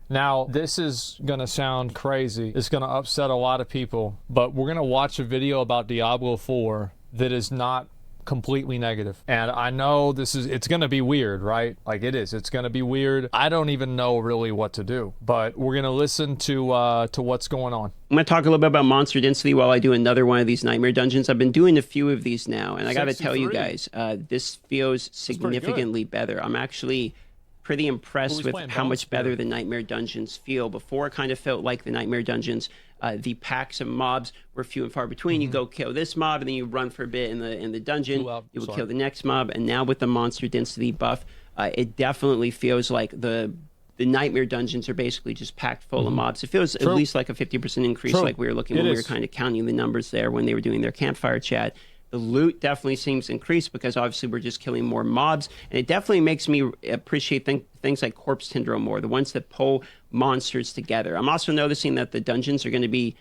Now, this is going to sound crazy. It's going to upset a lot of people, but we're going to watch a video about Diablo 4 that is not completely negative. And I know it's going to be weird, right? Like it is. It's going to be weird. I don't even know really what to do, but we're going to listen to what's going on. I'm going to talk a little bit about monster density while I do another one of these nightmare dungeons. I've been doing a few of these now, and I got to tell you guys, this feels significantly better. I'm actually pretty impressed with how much better the nightmare dungeons feel. Before, it kind of felt like the nightmare dungeons, the packs of mobs were few and far between. You go kill this mob, and then you run for a bit in the dungeon. You will kill the next mob, and now with the monster density buff, it definitely feels like the nightmare dungeons are basically just packed full of mobs. It feels at least like a 50% increase, like we were looking when we were kind of counting the numbers there when they were doing their campfire chat. The loot definitely seems increased because obviously we're just killing more mobs, and it definitely makes me appreciate things like Corpse Tendril more, the ones that pull monsters together. I'm also noticing that the dungeons are going to be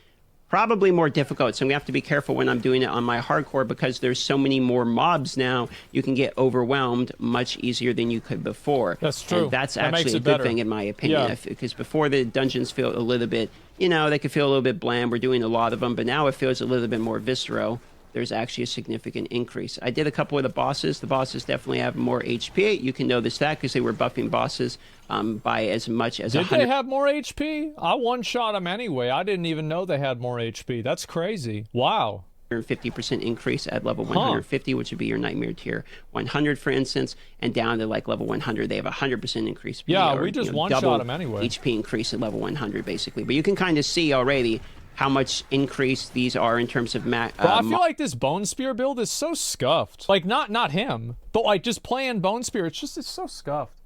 probably more difficult, so I'm going to have to be careful when I'm doing it on my hardcore because there's so many more mobs now. You can get overwhelmed much easier than you could before. That's true. And that's actually a good thing in my opinion, because before the dungeons feel a little bit, they could feel a little bit bland. We're doing a lot of them, but now it feels a little bit more visceral. There's actually a significant increase. I did a couple of the bosses. The bosses definitely have more HP. You can notice that because they were buffing bosses by as much as 100. Did they have more HP? I one-shot them anyway. I didn't even know they had more HP. That's crazy. Wow. 50% increase at level 150, which would be your nightmare tier 100, for instance, and down to like level 100, they have 100% increase. Yeah, we just one-shot them anyway. HP increase at level 100, basically. But you can kind of see already how much increase these are in terms of Bro, I feel like this Bone Spear build is so scuffed. Like, not him, but like just playing Bone Spear, it's so scuffed.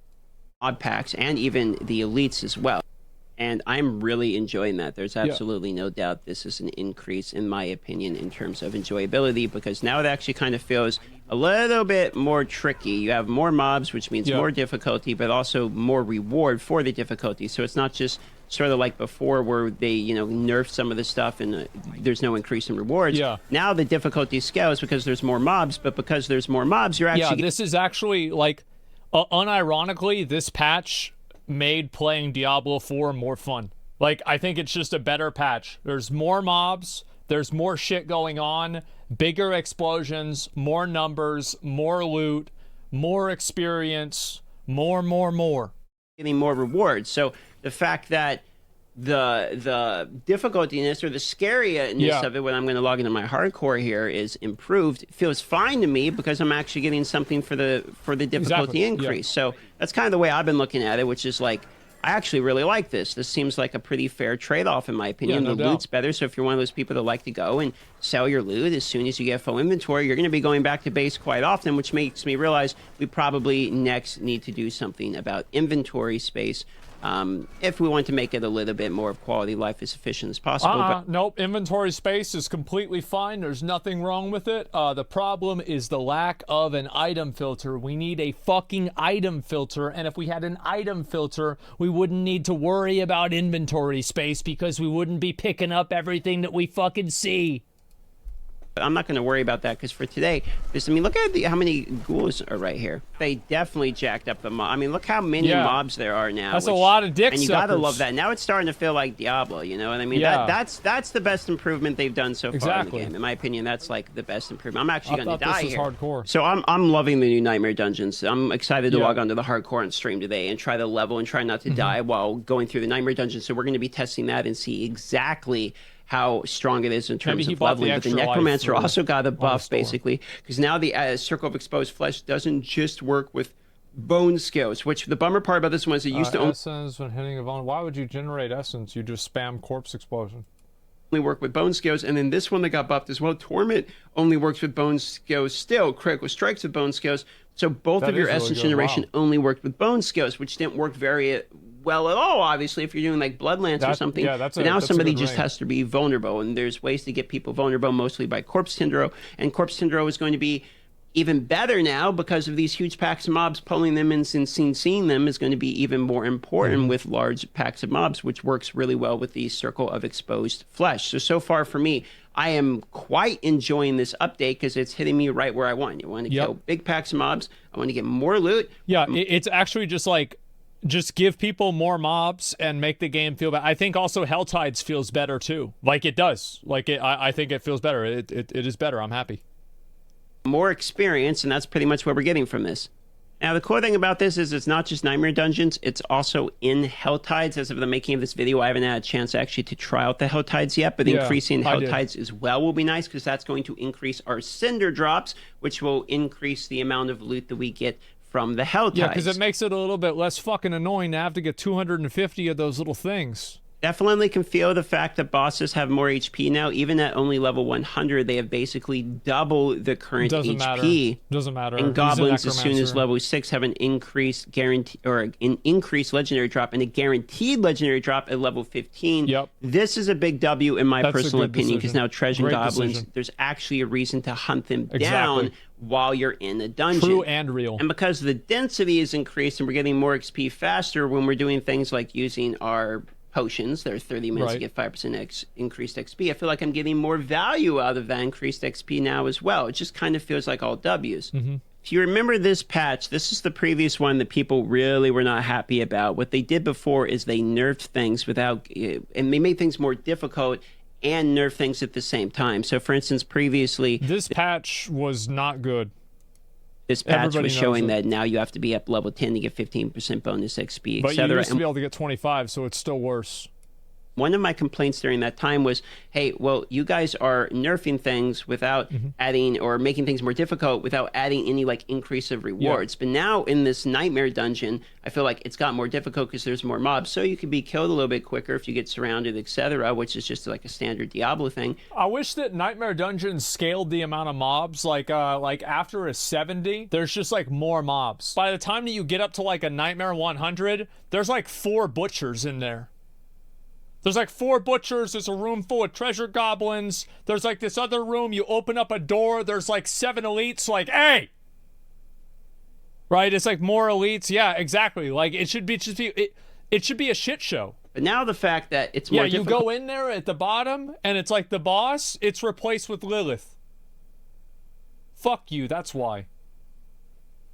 Mod packs and even the elites as well. And I'm really enjoying that. There's absolutely no doubt this is an increase, in my opinion, in terms of enjoyability, because now it actually kind of feels a little bit more tricky. You have more mobs, which means more difficulty, but also more reward for the difficulty. So it's not just sort of like before where they, nerfed some of the stuff and there's no increase in rewards. Now the difficulty scales because there's more mobs, but because there's more mobs, you're actually... Yeah, this is actually, like, unironically, this patch made playing Diablo 4 more fun. Like, I think it's just a better patch. There's more mobs, there's more shit going on, bigger explosions, more numbers, more loot, more experience, more. Getting more rewards. So the fact that the difficultiness or the scariness of it when I'm going to log into my hardcore here is improved feels fine to me because I'm actually getting something for the difficulty increase. So that's kind of the way I've been looking at it, which is like, I actually really like this. This seems like a pretty fair trade-off in my opinion. The loot's better, so if you're one of those people that like to go and sell your loot as soon as you get full inventory, you're going to be going back to base quite often, which makes me realize we probably next need to do something about inventory space if we want to make it a little bit more of quality life as efficient as possible. Nope, inventory space is completely fine. There's nothing wrong with it. The problem is the lack of an item filter. We need a fucking item filter, and if we had an item filter, we wouldn't need to worry about inventory space because we wouldn't be picking up everything that we fucking see. I'm not going to worry about that because for today, look at how many ghouls are right here. They definitely jacked up the mob. I mean, look how many mobs there are now. That's a lot of dick And you got to love that. Now it's starting to feel like Diablo, you know what I mean? That's the best improvement they've done so far in the game. In my opinion, that's like the best improvement. I'm actually going to die here. Hardcore. So I'm loving the new Nightmare Dungeons. I'm excited to log onto the hardcore and stream today and try to level and try not to die while going through the Nightmare Dungeons. So we're going to be testing that and see exactly how strong it is in terms of leveling. But the Necromancer also got a buff, basically, because now the Circle of Exposed Flesh doesn't just work with bone skills, which the bummer part about this one is it used to essence when hitting a bone. Why would you generate essence? You just spam corpse explosion. Only work with bone skills, and then this one that got buffed as well, Torment, only works with bone skills still, critical strikes with bone skills. So both of your essence generation only worked with bone skills, which didn't work very well at all, obviously, if you're doing like Bloodlance or something. But now somebody just has to be vulnerable, and there's ways to get people vulnerable, mostly by Corpse Tendril, and Corpse Tendril is going to be even better now because of these huge packs of mobs. Pulling them in and seeing them is going to be even more important with large packs of mobs, which works really well with the Circle of Exposed Flesh. So far for me, I am quite enjoying this update because it's hitting me right where I want. You want to kill big packs of mobs. I want to get more loot. Yeah, it's actually just like just give people more mobs and make the game feel better. I think also Helltides feels better too. Like it does. Like I think it feels better. It is better. I'm happy. More experience, and that's pretty much what we're getting from this. Now, the cool thing about this is it's not just Nightmare Dungeons, it's also in Helltides. As of the making of this video, I haven't had a chance actually to try out the Helltides yet, but increasing Helltides as well will be nice because that's going to increase our Cinder drops, which will increase the amount of loot that we get from the Helltides. Yeah, because it makes it a little bit less fucking annoying to have to get 250 of those little things. Definitely can feel the fact that bosses have more HP now. Even at only level 100, they have basically double the current HP. Doesn't matter. And goblins, as soon as level 6, have an increased guarantee or an increased legendary drop and a guaranteed legendary drop at level 15. Yep. This is a big W in my personal opinion because now treasure goblins, there's actually a reason to hunt them down while you're in a dungeon. True and real. And because the density is increased and we're getting more XP faster when we're doing things like using our potions, they're 30 minutes to get 5% increased XP. I feel like I'm getting more value out of that increased XP now as well. It just kind of feels like all W's. If you remember this patch, this is the previous one that people really were not happy about. What they did before is they nerfed things without, and they made things more difficult and nerf things at the same time. So for instance, previously, this patch was not good. This patch was showing that now you have to be up level 10 to get 15% bonus XP, but you used to be able to get 25, so it's still worse. One of my complaints during that time was, hey, well, you guys are nerfing things without adding or making things more difficult without adding any like increase of rewards. But now in this Nightmare Dungeon, I feel like it's got more difficult because there's more mobs. So you can be killed a little bit quicker if you get surrounded, etc., which is just like a standard Diablo thing. I wish that Nightmare Dungeon scaled the amount of mobs. Like after a 70, there's just like more mobs. By the time that you get up to like a Nightmare 100, there's like 4 butchers in there. There's like 4 butchers, there's a room full of treasure goblins, there's like this other room, you open up a door, there's like 7 elites, like, hey! Right, it's like more elites, yeah, exactly. Like, it should be it should be a shit show. But now the fact that it's more difficult. Yeah, you go in there at the bottom, and it's like the boss, it's replaced with Lilith. Fuck you, that's why.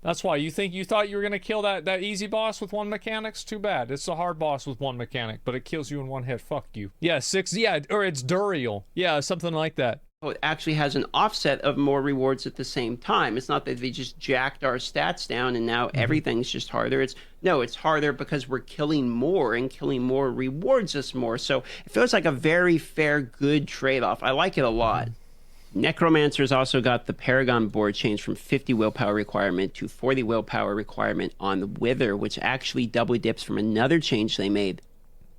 That's why. You thought you were going to kill that easy boss with 1 mechanics? Too bad. It's a hard boss with 1 mechanic, but it kills you in 1 hit. Fuck you. Yeah, 6, yeah, or it's Duriel. Yeah, something like that. Oh, it actually has an offset of more rewards at the same time. It's not that they just jacked our stats down and now everything's just harder. It's harder because we're killing more, and killing more rewards us more. So it feels like a very fair, good trade-off. I like it a lot. Necromancer's also got the Paragon board changed from 50 willpower requirement to 40 willpower requirement on the Wither, which actually double dips from another change they made,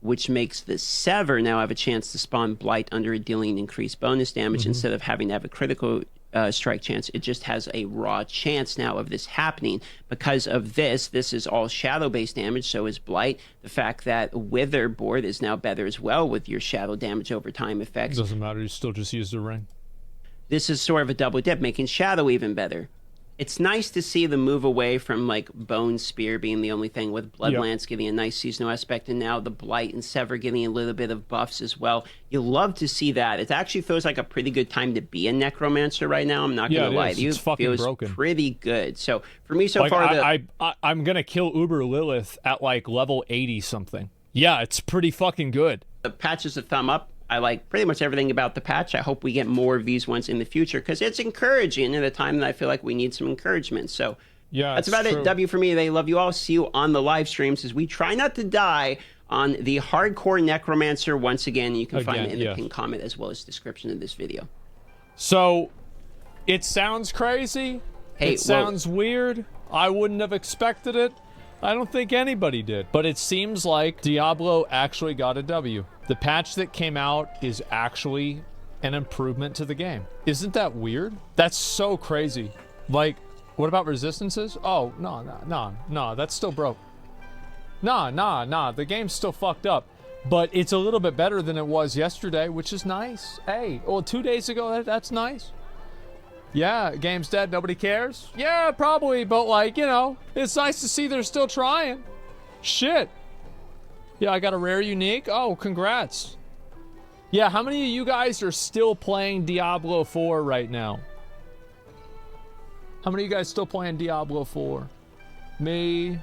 which makes the Sever now have a chance to spawn Blight under dealing increased bonus damage instead of having to have a critical strike chance. It just has a raw chance now of this happening. Because of this is all shadow-based damage, so is Blight. The fact that Wither board is now better as well with your shadow damage over time effects. Doesn't matter, you still just use the ring. This is sort of a double dip, making Shadow even better. It's nice to see the move away from like Bone Spear being the only thing, with Bloodlance getting a nice seasonal aspect, and now the Blight and Sever getting a little bit of buffs as well. You love to see that. It actually feels like a pretty good time to be a Necromancer right now. I'm not going to lie to you. It's fucking broken. Pretty good. So for me so far, I'm going to kill Uber Lilith at like level 80 something. Yeah, it's pretty fucking good. The patch is a thumb up. I like pretty much everything about the patch. I hope we get more of these ones in the future because it's encouraging at a time that I feel like we need some encouragement. So yeah, that's about it. W for me. They love you all. See you on the live streams as we try not to die on the Hardcore Necromancer once again. You can find it in the pinned comment as well as description of this video. So it sounds crazy. Hey, it sounds weird. I wouldn't have expected it. I don't think anybody did. But it seems like Diablo actually got a W. The patch that came out is actually an improvement to the game. Isn't that weird? That's so crazy. Like, what about resistances? Oh, no, that's still broke. Nah, the game's still fucked up. But it's a little bit better than it was yesterday, which is nice. Hey, well, 2 days ago, that's nice. Yeah, game's dead, nobody cares? Yeah, probably, but like, you know, it's nice to see they're still trying. Shit. Yeah, I got a rare unique. Oh, congrats. Yeah, how many of you guys are still playing Diablo 4 right now? How many of you guys still playing Diablo 4? Me.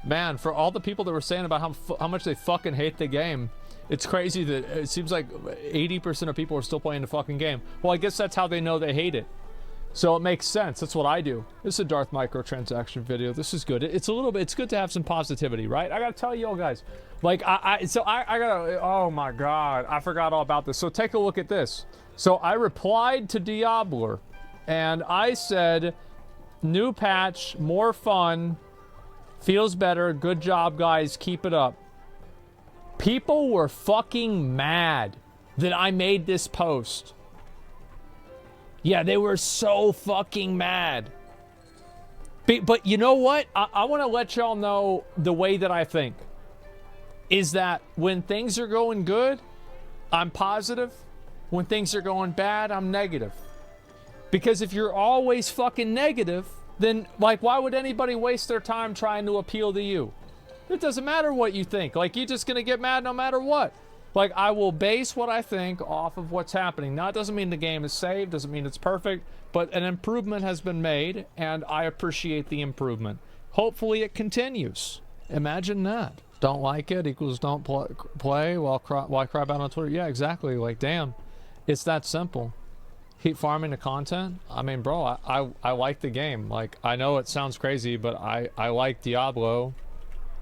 Man, for all the people that were saying about how much they fucking hate the game, it's crazy that it seems like 80% of people are still playing the fucking game. Well, I guess that's how they know they hate it. So it makes sense. That's what I do. This is a Darth microtransaction video. This is good. It's a little bit, it's good to have some positivity, right? I gotta tell you all guys, like I gotta, oh my God, I forgot all about this. So take a look at this. So I replied to Diablo and I said, new patch, more fun, feels better, good job guys, keep it up. People were fucking mad that I made this post. Yeah, they were so fucking mad. But you know what? I want to let y'all know the way that I think. Is that when things are going good, I'm positive. When things are going bad, I'm negative. Because if you're always fucking negative, then, like, why would anybody waste their time trying to appeal to you? It doesn't matter what you think. Like, you're just gonna get mad no matter what. Like, I will base what I think off of what's happening. Now, it doesn't mean the game is saved, doesn't mean it's perfect, but an improvement has been made, and I appreciate the improvement. Hopefully it continues. Imagine that. Don't like it equals don't play, why cry about it on Twitter? Yeah, exactly. Like, damn. It's that simple. Keep farming the content. I mean, bro, I like the game. Like, I know it sounds crazy, but I like Diablo.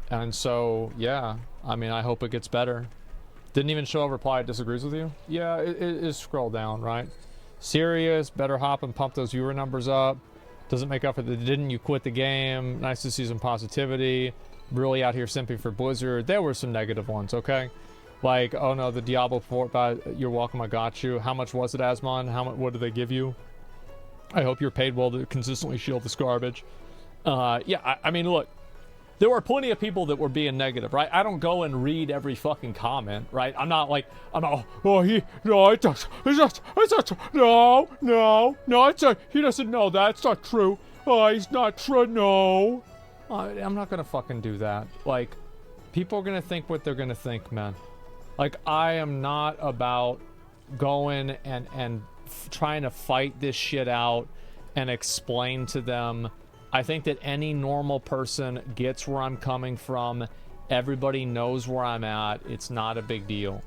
And so, yeah. I mean, I hope it gets better. Didn't even show a reply. It disagrees with you. Yeah, it is scroll down, right? Serious, better hop and pump those viewer numbers up. Doesn't make up for the didn't you quit the game. Nice to see some positivity. Really out here simping for Blizzard. There were some negative ones, okay? Like, oh no, the Diablo 4, you're welcome, I got you. How much was it, Asmon? How much? What did they give you? I hope you're paid well to consistently shield this garbage. Yeah, I mean, look. There were plenty of people that were being negative, right? I don't go and read every fucking comment, right? I'm not, oh, he doesn't know that's not true. Oh, he's not true, no. I'm not gonna fucking do that. Like, people are gonna think what they're gonna think, man. Like, I am not about going and trying to fight this shit out and explain to them. I think that any normal person gets where I'm coming from. Everybody knows where I'm at. It's not a big deal.